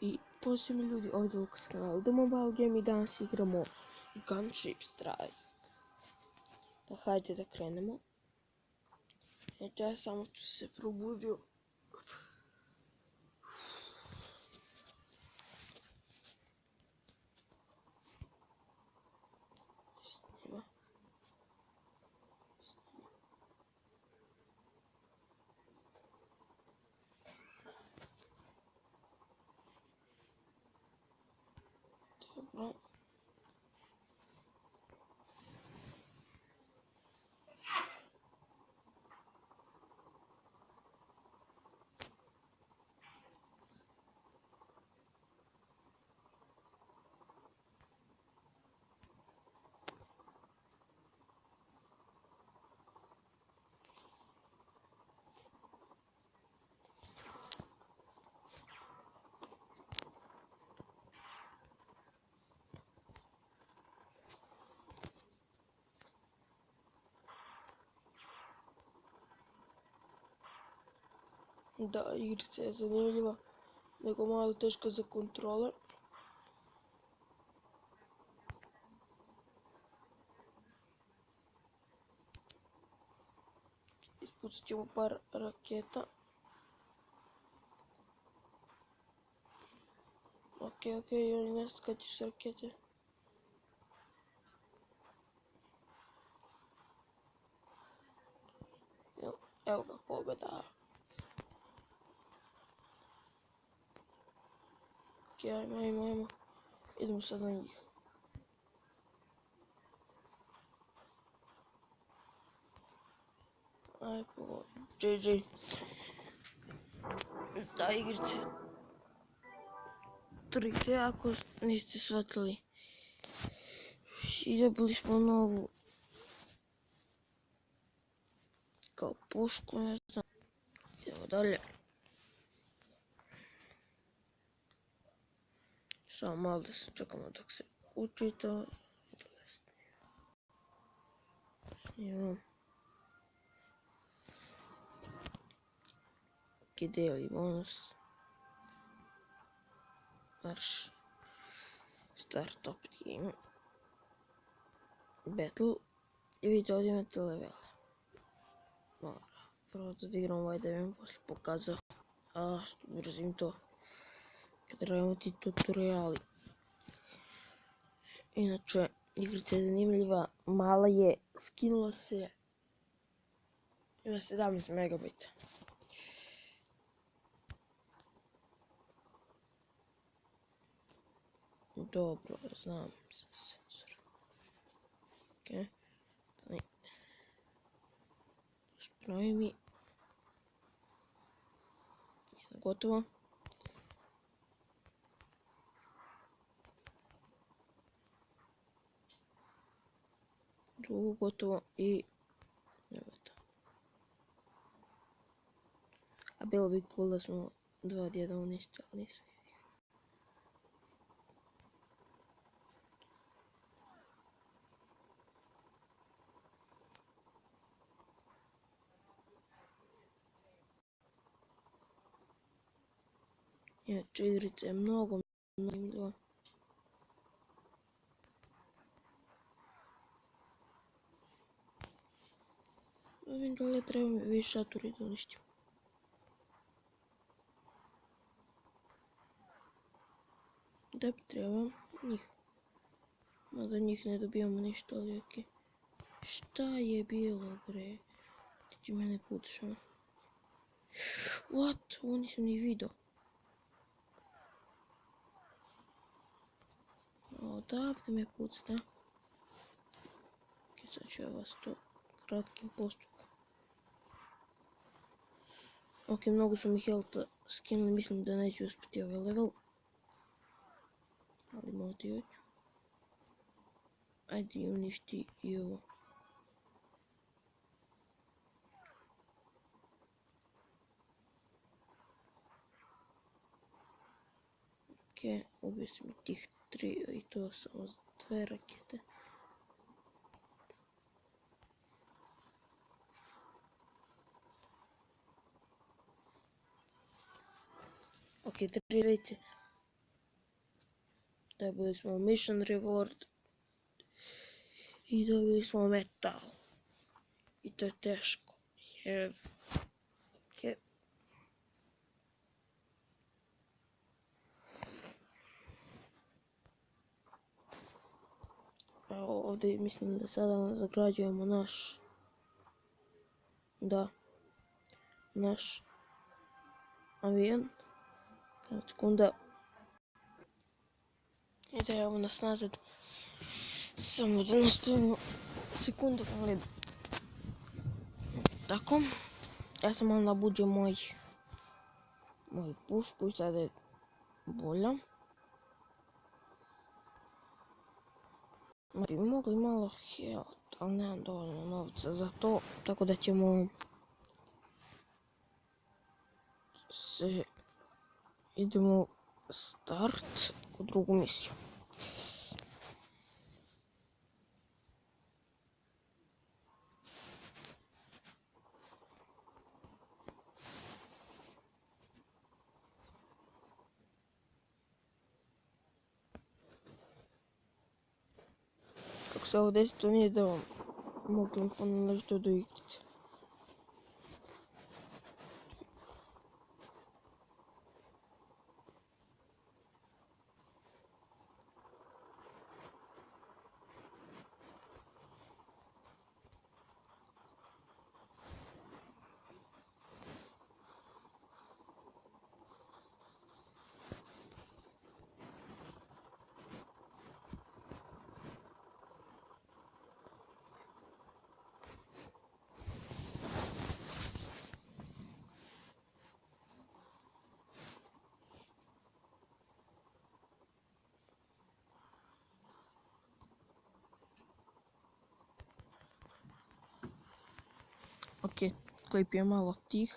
I posljednji ljudi ovdje u Lukas kanalu The Mobile Game i danas igramo Gunship Strike. Pa hajde da krenemo. Znači ja samo što se probudio. Snima. Dobro. Da, igrica je zanimljiva, nego malo teška za kontrole. Ispucat ćemo par raketa. Ok, oni ne skaču s rakete. Evo ga, pobjeda. Ok, ajmo. Idemo sad na njih. Aj, pogodim. GG. Da, igrice 3D ako niste shvatili. I dobili smo novu kao pušku, ne znam. Idemo dalje. Samo malo da se čekamo dok se uči to. Snimam. Ok, daily bonus. Marš. Start top game. Battle. I vidite ovdje imate level. Dobro. Prvo da igram ovaj da bi mi poslije pokazao. Što brzim to. Kad radimo ti tutoriali. Inače, igrica je zanimljiva. Mala je. Skinula se. Ima 17 megabita. Dobro, znam za senzor. Ok. Spravi mi. Jedno gotovo. Drugo gotovo i evo to. A bilo bi cool da smo dva djeda uništili, ali nismo. Inače, igrica je mnogo zanimljiva. Vidim da li treba mi više šatori da uništim. Da bi trebam njih. Mada njih ne dobijamo ništa, ali ok. Šta je bilo, bre? Ti će mene pucaš, a? What? Ovo nisam ni vidio. Odavde me puca, da? Ok, sad ću ja vas to kratkim postupkom. Ok, mnogo su mi healtha skinuli, mislim da neću uspjeti ovaj level. Ali možda i hoću. Ajde uništi i ovo. Ok, ubio sam i tih 3 i to samo s 2 rakete. Ok, 3 vejce. Dobili smo mission reward. I dobili smo metal. I to je teško. Evo ovdje mislim da sada zagrađujemo naš avion. Sekunda. Ide evo nas nazad. Samo da nastavimo sekundu, ali tako. Ja sam malo nabuđio moj pušku i sada je bolja. Bi mogli malo health, ali nemam dovoljno novca za to, tako da ćemo idemo start u drugu misiju. Kako se ovo desi, to nije da vam mogu telefonu nešto do igrice. Ok, klip je malo tih.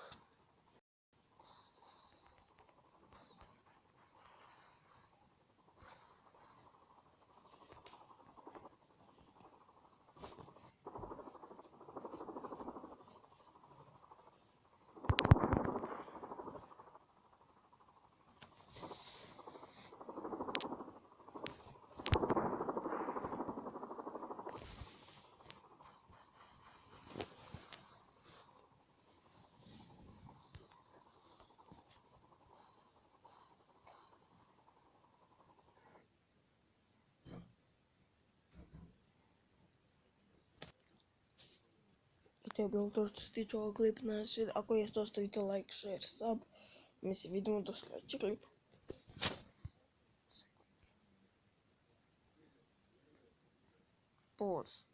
To je bilo to što se tiče ovog klipa. Ako jeste, ostavite like, share, sub. Mi se vidimo do sljedećeg klipa. Pause.